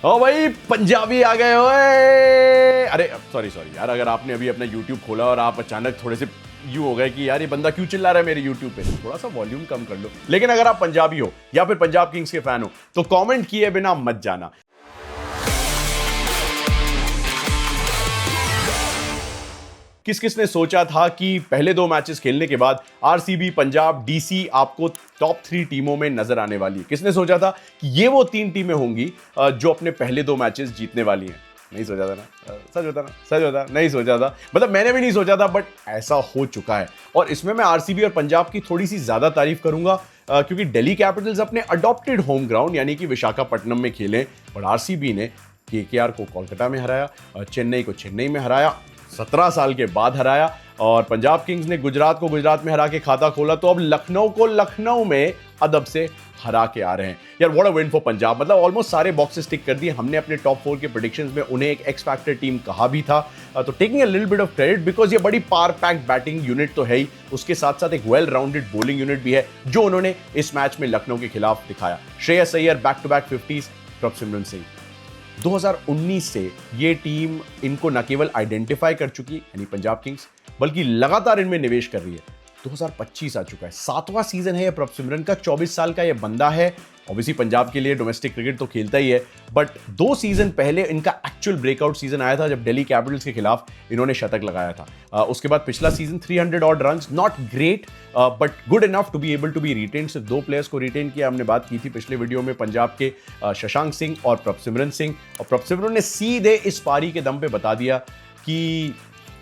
ओ भाई पंजाबी आ गए ओए। अरे सॉरी यार, अगर आपने अभी अपना YouTube खोला और आप अचानक थोड़े से यूं हो गए कि यार ये बंदा क्यों चिल्ला रहा है मेरे YouTube पे, थोड़ा सा वॉल्यूम कम कर लो। लेकिन अगर आप पंजाबी हो या फिर पंजाब किंग्स के फैन हो तो कमेंट किए बिना मत जाना। किस ने सोचा था कि पहले 2 मैचेस खेलने के बाद आरसीबी, पंजाब, डीसी आपको टॉप 3 टीमों में नजर आने वाली है। किसने सोचा था कि ये वो 3 टीमें होंगी जो अपने पहले 2 मैचेस जीतने वाली हैं? नहीं सोचा था ना? सच होता नहीं सोचा था। मतलब मैंने भी नहीं सोचा था, बट ऐसा हो चुका है। और इसमें मैं आरसीबी और पंजाब की थोड़ी सी ज्यादा तारीफ करूंगा क्योंकि दिल्ली कैपिटल्स अपने अडॉप्टेड होम ग्राउंड यानी कि विशाखापट्टनम में खेले और आरसीबी ने केकेआर को कोलकाता में हराया, चेन्नई को चेन्नई में हराया, 17 साल के बाद हराया, और पंजाब किंग्स ने गुजरात को गुजरात में हरा के खाता खोला, तो अब लखनऊ को लखनऊ में अदब से हरा के आ रहे हैं। यार what a win for Punjab. मतलब ऑलमोस्ट सारे बॉक्सेस टिक कर दिए हमने अपने टॉप 4 के प्रेडिक्शंस में। उन्हें एक एक्स फैक्टर टीम कहा भी था, तो taking a little bit of credit because ये बड़ी पावर पैक्ड बैटिंग यूनिट तो है ही, उसके साथ साथ एक वेल राउंडेड बॉलिंग यूनिट भी है जो उन्होंने इस मैच में लखनऊ के खिलाफ दिखाया। Shreyas Iyer back to back 50s, Prabhsimran Singh. 2019 से ये टीम इनको न केवल आइडेंटिफाई कर चुकी यानी पंजाब किंग्स, बल्कि लगातार इनमें निवेश कर रही है। 2025 आ चुका है, 7वां सीजन है ये प्रभसिमरन का। 24 साल का ये बंदा है। ऑब्वियसली पंजाब के लिए डोमेस्टिक क्रिकेट तो खेलता ही है, बट 2 सीजन पहले इनका एक्चुअल ब्रेकआउट सीजन आया था जब दिल्ली कैपिटल्स के खिलाफ इन्होंने शतक लगाया था। उसके बाद पिछला season 300 odd runs, not great but good enough to be able to be retain. सिर्फ 2 प्लेयर्स को रिटेन किया, हमने बात की थी पिछले वीडियो में, पंजाब के शशांक सिंह और प्रभसिमरन सिंह। और प्रभसिमरन ने सीधे इस पारी के दम पे बता दिया कि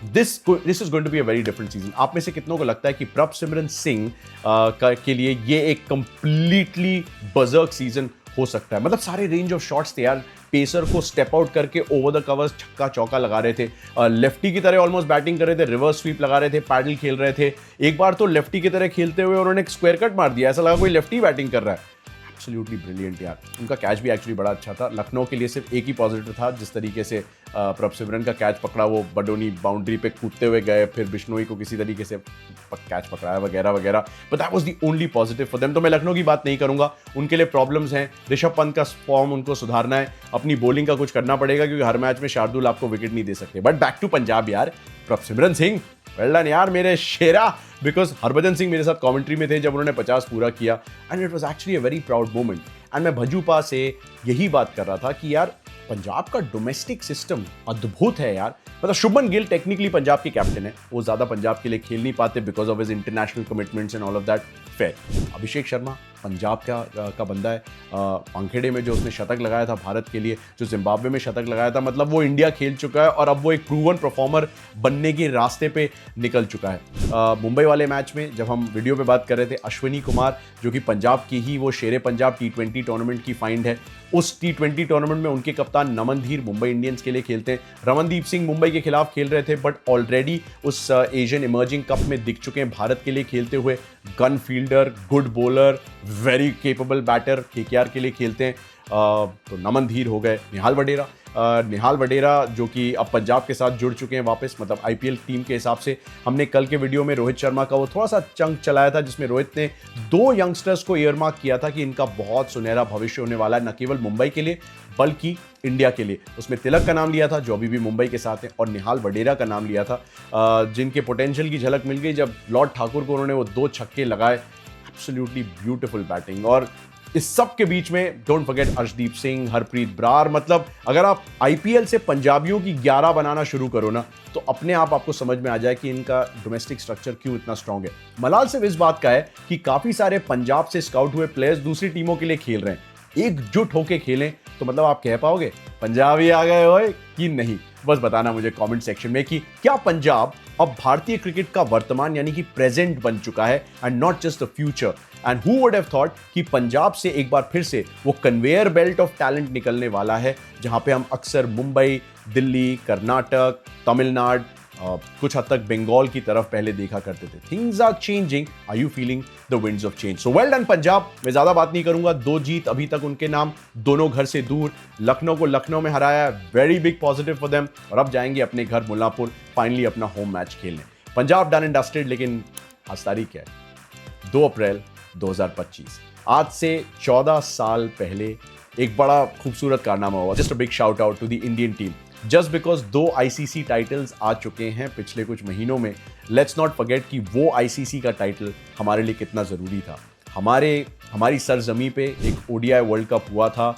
this is going to be a very different season. आप में से कितनों को लगता है कि प्रभसिमरन सिंह के लिए ये एक कंप्लीटली बजर्क सीजन हो सकता है? मतलब सारे रेंज ऑफ शॉट्स थे यार, पेसर को स्टेप आउट करके ओवर द कवर्स छक्का चौका लगा रहे थे, लेफ्टी की तरह ऑलमोस्ट बैटिंग कर रहे थे, रिवर्स स्वीप लगा रहे थे, पैडल खेल रहे थे। एक बार तो लेफ्टी की तरह खेलते हुए उन्होंने एक स्क्वायर कट मार दिया, ऐसा लगा कोई लेफ्टी बैटिंग कर रहा है। एब्सोल्युटली ब्रिलियंट यार। उनका कैच भी एक्चुअली बड़ा अच्छा था। लखनऊ के लिए सिर्फ एक ही पॉजिटिव था, जिस तरीके से प्रभसिमरन का कैच पकड़ा, वो बडोनी बाउंड्री पे कूदते हुए गए, फिर बिश्नोई को किसी तरीके से कैच पकड़ाया वगैरह वगैरह, but that was the only positive for them. तो मैं लखनऊ की बात नहीं करूंगा, उनके लिए प्रॉब्लम्स हैं। ऋषभ पंत का फॉर्म उनको सुधारना है, अपनी बॉलिंग का कुछ करना पड़ेगा क्योंकि हर मैच में शार्दुल आपको विकेट नहीं दे सकते। बट बैक टू पंजाब यार, प्रभसिमरन सिंह वेल डन यार मेरे शेरा। बिकॉज हरभजन सिंह मेरे साथ कमेंट्री में थे जब उन्होंने 50 पूरा किया, and it was actually a very proud moment. And मैं भजूपा से यही बात कर रहा था कि यार पंजाब का डोमेस्टिक सिस्टम अद्भुत है यार। मतलब शुभमन गिल टेक्निकली पंजाब के कैप्टन है, वो ज्यादा पंजाब के लिए खेल नहीं पाते because of his international commitments and all of that, fair. Abhishek Sharma Punjab का बंदा है। वानखेड़े में जो उसने शतक लगाया था भारत के लिए, जो जिम्बाब्वे में शतक लगाया था, मतलब वो इंडिया खेल चुका है और अब वो एक प्रूवन परफॉर्मर बनने के रास्ते पे निकल चुका है। मुंबई वाले मैच में जब हम वीडियो पे बात कर रहे थे, अश्विनी कुमार जो कि पंजाब की ही वो शेरे पंजाब T20 टूर्नामेंट की फाइंड है, उस T20 टूर्नामेंट में उनके कप्तान नमन धीर मुंबई इंडियंस के लिए खेलते हैं। रमनदीप सिंह मुंबई के खिलाफ खेल रहे थे बट ऑलरेडी उस एशियन इमर्जिंग कप में दिख चुके हैं भारत के लिए खेलते हुए। Gun fielder, good bowler, very capable batter, KKR के लिए खेलते हैं। तो नमन धीर हो गए। निहाल वडेरा जो कि अब पंजाब के साथ जुड़ चुके हैं वापस, मतलब आईपीएल टीम के हिसाब से। हमने कल के वीडियो में रोहित शर्मा का वो थोड़ा सा चंक चलाया था जिसमें रोहित ने 2 यंगस्टर्स को ईयरमार्क किया था कि इनका बहुत सुनहरा भविष्य होने वाला है, न केवल मुंबई के लिए बल्कि इंडिया के लिए। उसमें तिलक का नाम लिया था जो अभी भी मुंबई के साथ है, और निहाल वडेरा का नाम लिया था जिनके पोटेंशियल की झलक मिल गई जब लॉर्ड ठाकुर को उन्होंने वो 2 छक्के लगाए। Absolutely beautiful batting. और इस सब के बीच में डोंट फॉरगेट अर्शदीप सिंह, हरप्रीत ब्रार। मतलब अगर आप आईपीएल से पंजाबियों की 11 बनाना शुरू करो ना, तो अपने आप आपको समझ में आ जाए कि इनका डोमेस्टिक स्ट्रक्चर क्यों इतना स्ट्रांग है। मलाल सिर्फ इस बात का है कि काफी सारे पंजाब से स्काउट हुए प्लेयर्स दूसरी टीमों के लिए खेल रहे हैं। एकजुट होकर खेलें तो मतलब आप कह पाओगे पंजाबी आ गए हो कि नहीं? बस बताना मुझे कमेंट सेक्शन में कि क्या पंजाब अब भारतीय क्रिकेट का वर्तमान यानी कि प्रेजेंट बन चुका है and not just the future. And who would have thought कि पंजाब से एक बार फिर से वो कन्वेयर बेल्ट ऑफ टैलेंट निकलने वाला है, जहां पे हम अक्सर मुंबई, दिल्ली, कर्नाटक, तमिलनाडु, कुछ हद तक बंगाल की तरफ पहले देखा करते थे। Things are changing, are you feeling the winds of change? So well done Punjab. मैं ज्यादा बात नहीं करूंगा, 2 जीत अभी तक उनके नाम, दोनों घर से दूर। लखनऊ को लखनऊ में हराया, very big positive for them, और अब जाएंगे अपने घर मुल्लापुर फाइनली अपना होम मैच खेलने। Punjab done and dusted. लेकिन आज तारीख क्या है? 2 अप्रैल 2025। आज से 14 साल पहले एक बड़ा खूबसूरत कारनामा हुआ। Just a big shout out to the Indian team. Just because 2 ICC titles आ चुके हैं पिछले कुछ महीनों में, लेट्स नॉट फॉरगेट कि वो आईसीसी का टाइटल हमारे लिए कितना ज़रूरी था। हमारी सरजमी पे एक ओडीआई वर्ल्ड कप हुआ था।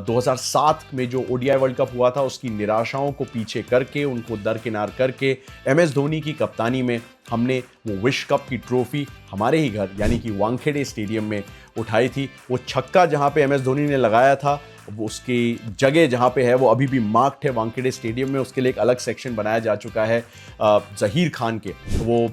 2007 में जो ओडीआई वर्ल्ड कप हुआ था, उसकी निराशाओं को पीछे करके, उनको दरकिनार करके, एमएस धोनी की कप्तानी में हमने वो विश्व कप की ट्रॉफी हमारे ही घर यानी कि वानखेड़े स्टेडियम में उठाई थी। वो छक्का जहां पे एमएस धोनी ने लगाया था, वो उसकी जगह जहां पे है वो अभी भी मार्क्ड है वानखेड़े स्टेडियम में। उसके लिए एक अलग सेक्शन बनाया जा चुका है। जहीर खान के वो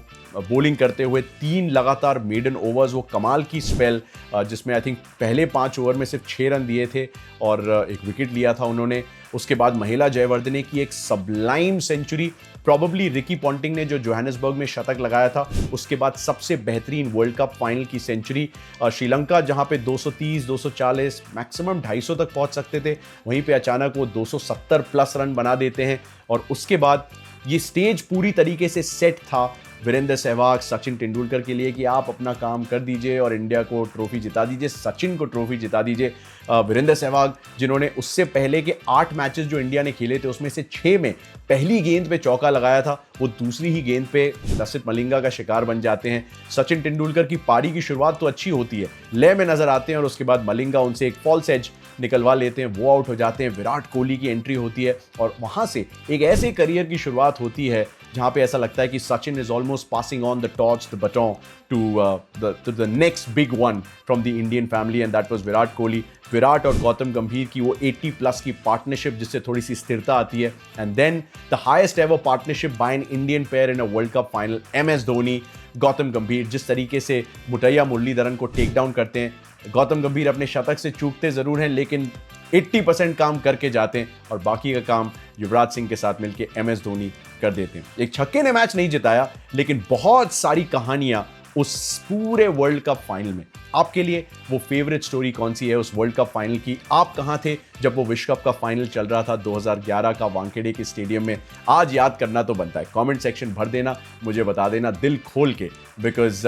बॉलिंग करते हुए 3 लगातार मेडन ओवर्स, वो कमाल की स्पेल जिसमें आई थिंक पहले 5 ओवर में सिर्फ 6 रन दिए थे और एक विकेट लिया था उन्होंने। उसके बाद महिला जयवर्धने की एक sublime century, probably Ricky Ponting ने जो जोहानिसबर्ग में शतक लगाया था, उसके बाद सबसे बेहतरीन वर्ल्ड कप फाइनल की सेंचुरी। श्रीलंका जहां पे 230, 240, मैक्सिमम 250 तक पहुंच सकते थे, वहीं पे अचानक वो 270 प्लस रन बना देते हैं। और उसके बाद ये स्टेज पूरी तरीके से सेट था वीरेंद्र सहवाग, सचिन तेंदुलकर के लिए कि आप अपना काम कर दीजिए और इंडिया को ट्रॉफी जिता दीजिए, सचिन को ट्रॉफी जिता दीजिए। वीरेंद्र सहवाग जिन्होंने उससे पहले के 8 मैचेस जो इंडिया ने खेले थे उसमें से 6 में पहली गेंद पे चौका लगाया था, वो दूसरी ही गेंद पे लसित मलिंगा का शिकार बन जाते हैं। सचिन तेंदुलकर की पारी की शुरुआत तो अच्छी होती है, लय में नजर आते हैं और उसके बाद मलिंगा उनसे एक फॉल्स एज निकलवा लेते हैं, वो आउट हो जाते हैं। विराट कोहली की एंट्री होती है और वहां से एक ऐसे करियर की शुरुआत होती है जहां पे ऐसा लगता है कि Sachin is almost passing on the torch, the baton to the next big one from the Indian family, and that was Virat Kohli. Virat और गौतम गंभीर की वो 80 प्लस की पार्टनरशिप जिससे थोड़ी सी स्थिरता आती है, and then the highest ever partnership by an Indian pair in a World Cup final, MS Dhoni, Gautam Gambhir. जिस तरीके से मुटैया मुरलीधरन को टेक डाउन करते हैं, गौतम गंभीर अपने शतक से चूकते जरूर हैं लेकिन 80% काम करके जाते हैं और बाकी का काम युवराज सिंह के साथ मिलकर एमएस धोनी कर देते हैं। एक छक्के ने मैच नहीं जिताया लेकिन बहुत सारी कहानियां उस पूरे वर्ल्ड कप फाइनल में। आपके लिए वो फेवरेट स्टोरी कौन सी है उस वर्ल्ड कप फाइनल की? आप कहां थे जब वो विश्व कप का फाइनल चल रहा था 2011 का वानखेड़े के स्टेडियम में? आज याद करना तो बनता है, कमेंट सेक्शन भर देना, मुझे बता देना दिल खोल के, बिकॉज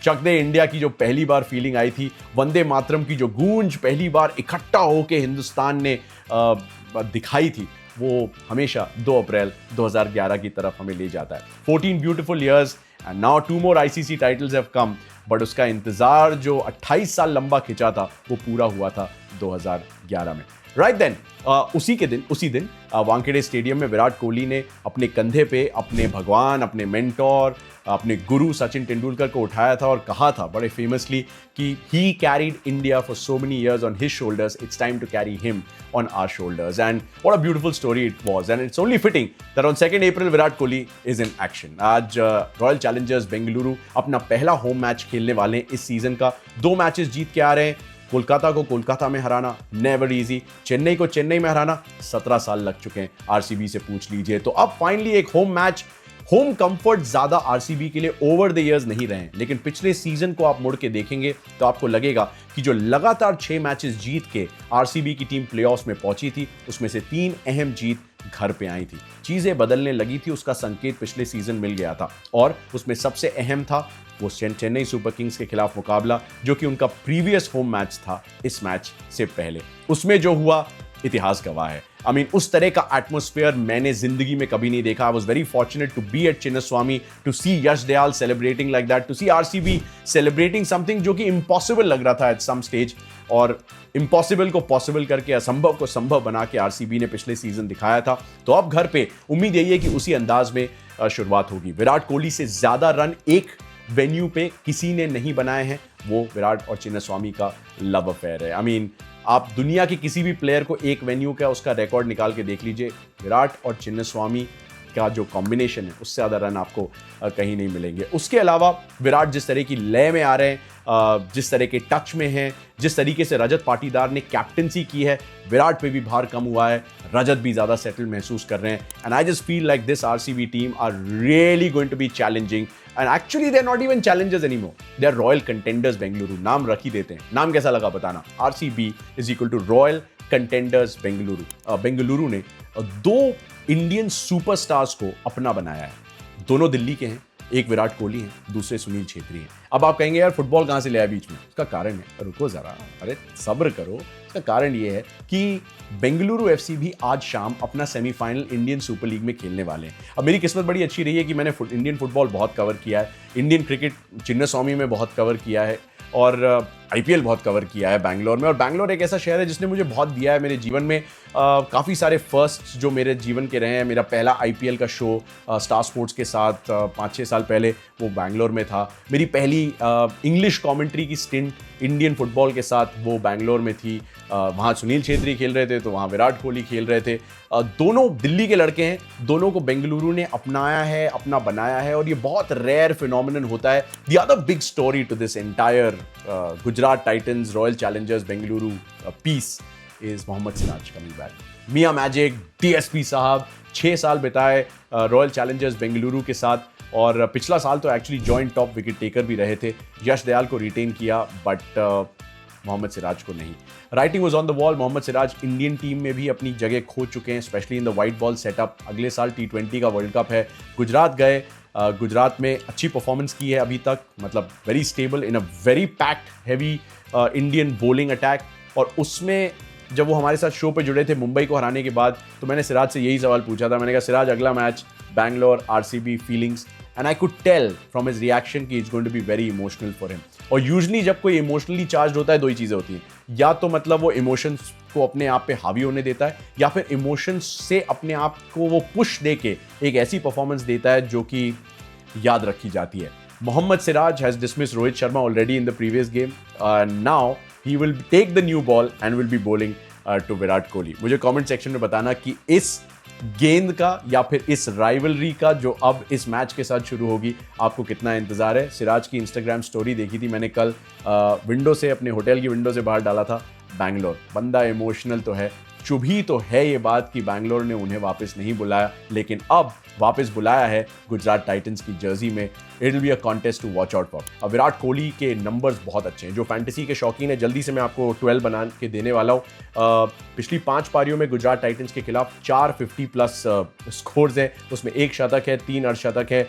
चक दे इंडिया की जो पहली बार फीलिंग आई थी, वंदे मातरम की जो गूंज पहली बार इकट्ठा होके हिंदुस्तान ने दिखाई थी, वो हमेशा 2 अप्रैल 2011 की तरफ हमें ले जाता है। 14 beautiful years and now 2 more ICC titles have come, but उसका इंतजार जो 28 साल लंबा खिंचा था वो पूरा हुआ था 2011 में। राइट देन उसी दिन वानखेड़े स्टेडियम में विराट कोहली ने अपने कंधे पे अपने भगवान, अपने मेंटोर, अपने गुरु सचिन तेंदुलकर को उठाया था और कहा था बड़े फेमसली कि he carried India for so many years on his shoulders, it's time to carry him on our shoulders, and what a beautiful story it was, and it's only fitting that on 2 April Virat Kohli is in action. आज Royal Challengers Bengaluru अपना पहला home match खेलने वाले हैं इस season का। 2 matches जीत के आ रहे हैं। कोलकाता को कोलकाता में हराना नेवर इजी, चेन्नई को चेन्नई में हराना 17 साल लग चुके हैं, आरसीबी से पूछ लीजिए। तो अब फाइनली एक होम मैच, होम कंफर्ट ज्यादा आरसीबी के लिए ओवर द इयर्स नहीं रहे, लेकिन पिछले सीजन को आप मुड़ के देखेंगे तो आपको लगेगा कि जो लगातार 6 मैचेस जीत के आरसीबी की टीम प्लेऑफ्स में पहुंची थी, उसमें से 3 अहम जीत घर पे आई थी। चीजें बदलने लगी थी, उसका संकेत पिछले सीजन मिल गया था और उसमें सबसे अहम था वो चेन्नई सुपर किंग्स के खिलाफ मुकाबला, जो कि उनका प्रीवियस होम मैच था इस मैच से पहले। उसमें जो हुआ इतिहास गवाह है। I mean, उस तरह का एटमोस्फेयर मैंने जिंदगी में कभी नहीं देखा। I was very fortunate to be at Chinnaswamy, to see Yash Dayal celebrating like that, to see RCB celebrating something जो कि impossible लग रहा था at some stage, और impossible को possible करके, असंभव को संभव बना के RCB ने पिछले सीजन दिखाया था। तो अब घर पे उम्मीद यही है कि उसी अंदाज में शुरुआत होगी। विराट कोहली से ज्यादा रन एक वेन्यू पे किसी ने नहीं बनाए हैं, वो विराट और चिन्नास्वामी का लव अफेयर है। I mean, आप दुनिया के किसी भी प्लेयर को एक वेन्यू का उसका रिकॉर्ड निकाल के देख लीजिए, विराट और चिन्नास्वामी का जो कॉम्बिनेशन है उससे ज़्यादा रन आपको कहीं नहीं मिलेंगे। उसके अलावा विराट जिस तरह की लय में आ रहे हैं, जिस तरह के टच में हैं, जिस तरीके से रजत पाटीदार ने कैप्टनसी की है, विराट पे भी भार कम हुआ है, रजत भी ज़्यादा सेटल महसूस कर रहे हैं। And I just feel like this RCB team are really going to be challenging, and actually they are not even challengers anymore, they are Royal Contenders Bengaluru. नाम रख ही देते हैं। नाम कैसा लगा बताना? RCB is equal to Royal Contenders Bengaluru. Bengaluru ने 2 इंडियन सुपरस्टार्स को अपना बनाया है। दोनों दिल्ली के हैं, एक विराट कोहली है, दूसरे सुनील छेत्री हैं। अब आप कहेंगे यार फुटबॉल कहां से ले आया बीच में? उसका कारण है, रुको जरा, अरे सब्र करो, इसका कारण ये है कि बेंगलुरु एफसी भी आज शाम अपना सेमीफाइनल इंडियन सुपर लीग में खेलने वाले हैं। अब मेरी किस्मत बड़ी अच्छी रही है कि मैंने इंडियन फुटबॉल बहुत कवर किया है, इंडियन क्रिकेट चिन्नास्वामी में बहुत कवर किया है और आईपीएल बहुत कवर किया है बैंगलोर में। और बैंगलोर एक ऐसा शहर है जिसने मुझे बहुत दिया है मेरे जीवन में। काफ़ी सारे फर्स्ट जो मेरे जीवन के रहे हैं, मेरा पहला आईपीएल का शो स्टार स्पोर्ट्स के साथ 5-6 साल पहले वो बैंगलोर में था। मेरी पहली इंग्लिश कमेंट्री की स्टिंट इंडियन फुटबॉल के साथ वो बैंगलोर में थी। वहाँ सुनील छेत्री खेल रहे थे तो वहाँ विराट कोहली खेल रहे थे। दोनों दिल्ली के लड़के हैं, दोनों को बेंगलुरु ने अपनाया है, अपना बनाया है और ये बहुत रेयर फिनोमिनन होता है। The other big story to this entire Gujarat Titans Royal Challengers Bengaluru piece is Mohammed Siraj coming back. मियां मैजिक डीएसपी साहब 6 साल बिताए रॉयल चैलेंजर्स बेंगलुरु के साथ और पिछला साल तो actually joint top wicket taker भी रहे थे। यश दयाल को रिटेन किया बट मोहम्मद सिराज को नहीं। Writing was on the wall. Mohammed Siraj Indian team में भी अपनी जगह खो चुके हैं, specially in the white ball setup. अगले साल T20 का वर्ल्ड कप है, गुजरात गए, गुजरात में अच्छी परफॉर्मेंस की है अभी तक, मतलब very stable in a very packed heavy Indian bowling attack. और उसमें जब वो हमारे साथ शो पे जुड़े थे मुंबई को हराने के बाद, तो मैंने सिराज से यही सवाल पूछा था। मैंने कहा सिराज अगला match Bangalore RCB feelings, and I could tell from his reaction कि it's going to be very emotional for him. और यूजुअली जब कोई इमोशनली चार्ज होता है दो ही चीज़ें होती हैं, या तो मतलब वो इमोशंस को अपने आप पे हावी होने देता है, या फिर इमोशंस से अपने आप को वो पुश दे के एक ऐसी परफॉर्मेंस देता है जो कि याद रखी जाती है। Mohammed Siraj has dismiss Rohit Sharma already in the previous game. Now he will take the new ball and will be bowling to Virat Kohli. मुझे कमेंट सेक्शन में बताना कि इस गेंद का या फिर इस राइवलरी का जो अब इस मैच के साथ शुरू होगी आपको कितना इंतजार है। सिराज की इंस्टाग्राम स्टोरी देखी थी मैंने कल, विंडो से, अपने होटल की विंडो से बाहर डाला था। बैंगलोर बंदा इमोशनल तो है, चुभी तो है ये बात कि बैंगलोर ने उन्हें वापस नहीं बुलाया, लेकिन अब वापस बुलाया है गुजरात टाइटंस की जर्सी में। It will be a contest to watch out for. अब विराट कोहली के नंबर्स बहुत अच्छे हैं। जो फैंटेसी के शौकीन है, जल्दी से मैं आपको 12 बना के देने वाला हूँ। पिछली 5 पारियों में गुजरात टाइटंस के खिलाफ 450 प्लस स्कोर्स हैं, उसमें 1 शतक है, 3 अर्धशतक है,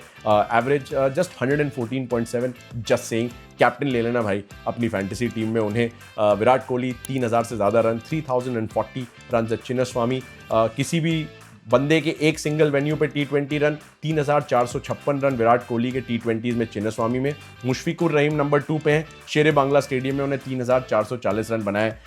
average just 114.7। Just saying, captain ले लेना भाई अपनी फैंटेसी टीम में उन्हें। विराट कोहली 3000 से ज़्यादा रन, 3040 रन। चिन्नास्वामी किसी भी बंदे के एक सिंगल वेन्यू पे T20 run, 3456 run Virat Kohli के T20s में चिन्नास्वामी में। मुशफिकुर रहीम नंबर 2 पे हैं, शेरे बांग्ला स्टेडियम में उन्हें 3440 रन बनाए।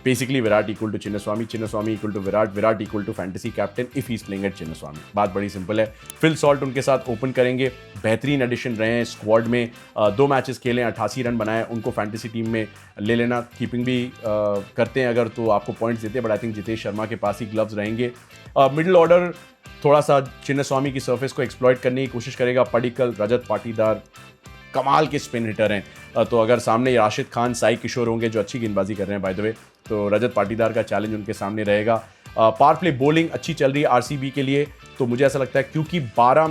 Basically Virat equal to Chinnaswamy, Chinnaswamy equal to Virat, Virat equal to fantasy captain if he is playing at Chinnaswamy. बात बड़ी सिंपल है। फिल सॉल्ट उनके साथ ओपन करेंगे, बेहतरीन एडिशन रहे हैं स्क्वाड में। 2 मैचेस खेले, 88 रन बनाए, उनको फैंटेसी टीम में ले लेना। कीपिंग भी करते हैं अगर तो आपको पॉइंट्स देते हैं, but I think Jitesh Sharma के पास ही ग्लव्स रहेंगे। मिडिल ऑर्डर थोड़ा सा चिन्नास्वामी की सर्फेस को एक्सप्लॉइट करने की कोशिश करेगा। पडिक्कल, रजत पाटीदार कमाल के स्पिन हिटर हैं, तो अगर सामने राशिद खान, साई किशोर होंगे जो अच्छी गेंदबाजी कर रहे हैं बाय द वे, तो रजत पाटीदार का चैलेंज उनके सामने रहेगा। पावर प्ले बॉलिंग अच्छी चल रही है आरसीबी के लिए, तो मुझे ऐसा लगता है क्योंकि 13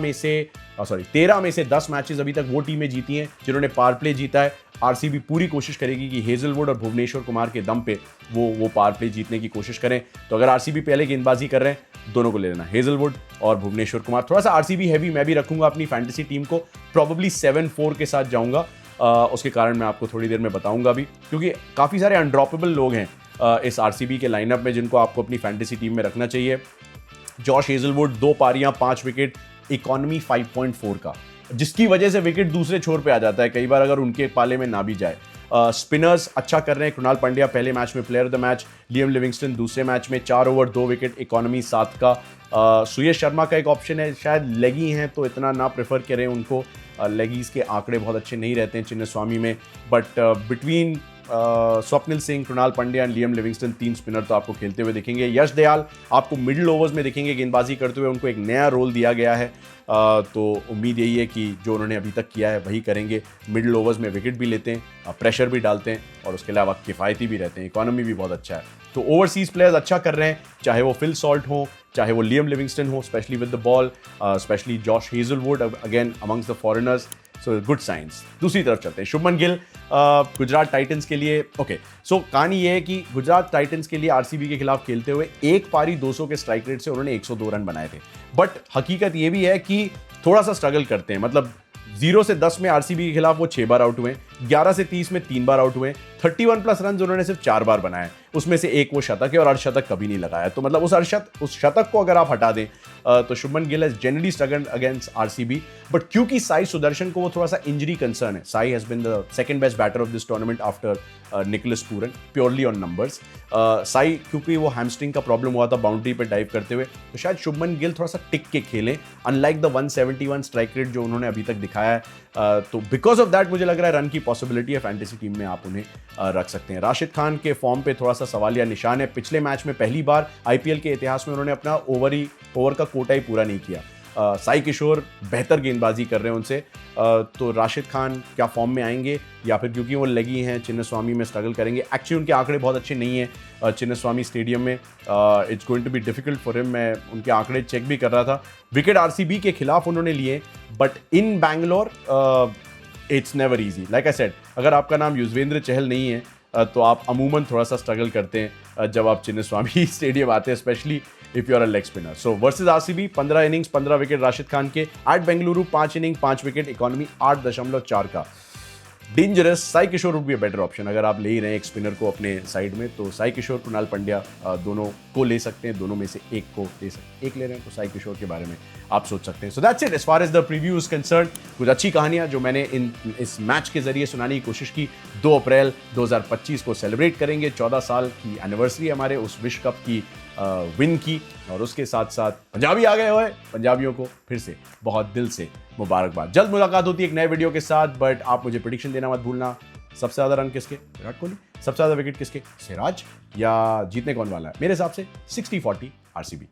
में से 10 मैचेस अभी तक वो टीमें जीती हैं जिन्होंने पावर प्ले जीता है। आरसीबी पूरी कोशिश करेगी कि हेजलवुड और भुवनेश्वर कुमार के दम पे वो पावर प्ले जीतने की कोशिश करें। तो अगर आरसीबी पहले गेंदबाजी कर रहे हैं, दोनों को ले लेना, हेजलवुड और भुवनेश्वर कुमार। थोड़ा सा आरसीबी हैवी मैं भी रखूंगा अपनी फैंटेसी टीम को, प्रॉबली 7-4 के साथ जाऊंगा। उसके कारण मैं आपको थोड़ी देर में बताऊंगा भी, क्योंकि काफ़ी सारे अनड्रॉपेबल लोग हैं इस आरसीबी के लाइनअप में जिनको आपको अपनी फैंटेसी टीम में रखना चाहिए। जॉश हेजलवुड 2 पारियां 5 विकेट, इकोनॉमी 5.4 का, जिसकी वजह से विकेट दूसरे छोर पे आ जाता है कई बार अगर उनके पाले में ना भी जाए। स्पिनर्स अच्छा कर रहे हैं। कृणाल पंड्या पहले मैच में player of the match, Liam Livingstone दूसरे मैच में 4 ओवर 2 विकेट, इकोनॉमी 7 का। सुयश शर्मा का एक ऑप्शन है, शायद लेगी हैं तो इतना ना प्रेफर करें उनको, लेगीज के आंकड़े बहुत अच्छे नहीं रहते हैं चिन्नास्वामी में, but between Swapnil Singh, Krunal Pandya and Liam Livingstone 3 spinner तो आपको खेलते हुए दिखेंगे। यश दयाल आपको मिडिल ओवर्स में दिखेंगे गेंदबाजी करते हुए, उनको एक नया रोल दिया गया है, तो उम्मीद यही है कि जो उन्होंने अभी तक किया है वही करेंगे। मिडिल ओवर्स में विकेट भी लेते हैं, प्रेशर भी डालते हैं और उसके अलावा किफ़ायती भी रहते हैं, इकोनॉमी भी बहुत अच्छा है। तो ओवरसीज़ प्लेयर्स अच्छा कर रहे हैं, चाहे वो फिल सॉल्ट हो, चाहे वो लियम लिविंगस्टन हो, specially with the ball, specially Josh Hazlewood again amongst the foreigners, so good science. दूसरी तरफ चलते हैं, शुभमन गिल गुजरात टाइटंस के लिए। ओके, सो कहानी ये है कि गुजरात टाइटंस के लिए आरसीबी के खिलाफ खेलते हुए एक पारी 200 के स्ट्राइक रेट से उन्होंने 102 रन बनाए थे, बट हकीकत ये भी है कि थोड़ा सा स्ट्रगल करते हैं। मतलब 0 से 10 में आरसीबी के खिलाफ वो 6 बार आउट हुए, 11 से 30 में 3 बार आउट हुए, 31 प्लस रन उन्होंने सिर्फ 4 बार बनाए, उसमें से एक वो शतक है और अर्धशतक कभी नहीं लगाया। तो मतलब उस शतक को अगर आप हटा दें तो Shubman Gill has generally struggled against RCB, but क्योंकि साई सुदर्शन को वो थोड़ा सा इंजरी कंसर्न है, Sai has been the second best batter of this tournament after Nicholas Pooran purely on numbers. Sai क्योंकि वो हैमस्ट्रिंग का प्रॉब्लम हुआ था बाउंड्री पे डाइव करते हुए, तो शायद शुभमन गिल थोड़ा सा टिक के खेलें, अनलाइक द 171 स्ट्राइक रेट जो उन्होंने अभी तक दिखाया है। तो बिकॉज ऑफ दैट मुझे लग रहा है रन की पॉसिबिलिटी है फैंटेसी टीम में, आप उन्हें रख सकते हैं। राशिद खान के फॉर्म पे थोड़ा सा सवालिया निशान है, पिछले मैच में पहली बार आईपीएल के इतिहास में उन्होंने अपना ओवर का कोटा ही पूरा नहीं किया। साई किशोर बेहतर गेंदबाजी कर रहे हैं उनसे, तो राशिद खान क्या फॉर्म में आएंगे या फिर क्योंकि वो लगी हैं चिन्नस्वामी में स्ट्रगल करेंगे। एक्चुअली उनके आंकड़े बहुत अच्छे नहीं हैं चिन्नस्वामी स्टेडियम में, it's going to be difficult for him. मैं उनके आंकड़े चेक भी कर रहा था, विकेट आरसीबी के खिलाफ उन्होंने लिए, but in Bangalore it's never easy. Like I said, अगर आपका नाम युजवेंद्र चहल नहीं है तो आप अमूमन थोड़ा सा स्ट्रगल करते हैं जब आप चिन्नस्वामी स्टेडियम आते हैं, especially if you are a leg spinner. So versus RCB 15 innings 15 wicket Rashid Khan के, at Bengaluru 5 inning 5 wicket, economy 8.4 का। Dangerous. Sai Kishore would be a better option अगर आप ले ही रहे हैं एक स्पिनर को अपने साइड में, तो साई किशोर कृणाल पंड्या दोनों को ले सकते हैं, दोनों में से एक को ले सकते हैं। एक ले रहे हैं तो साई किशोर के बारे में आप सोच सकते हैं। So that's it as far as the preview is concern. कुछ अच्छी कहानियां जो मैंने इस मैच के जरिए सुनाने की कोशिश की। 2 अप्रैल 2025 को सेलिब्रेट करेंगे 14 साल की एनिवर्सरी हमारे उस विश्व कप की विन की, और उसके साथ साथ पंजाबी आ गए हुए, पंजाबियों को फिर से बहुत दिल से मुबारकबाद। जल्द मुलाकात होती है एक नए वीडियो के साथ, बट आप मुझे प्रेडिक्शन देना मत भूलना। सबसे ज्यादा रन किसके? विराट कोहली। सबसे ज्यादा विकेट किसके? सिराज। या जीतने कौन वाला है? मेरे हिसाब से 60-40 आरसीबी।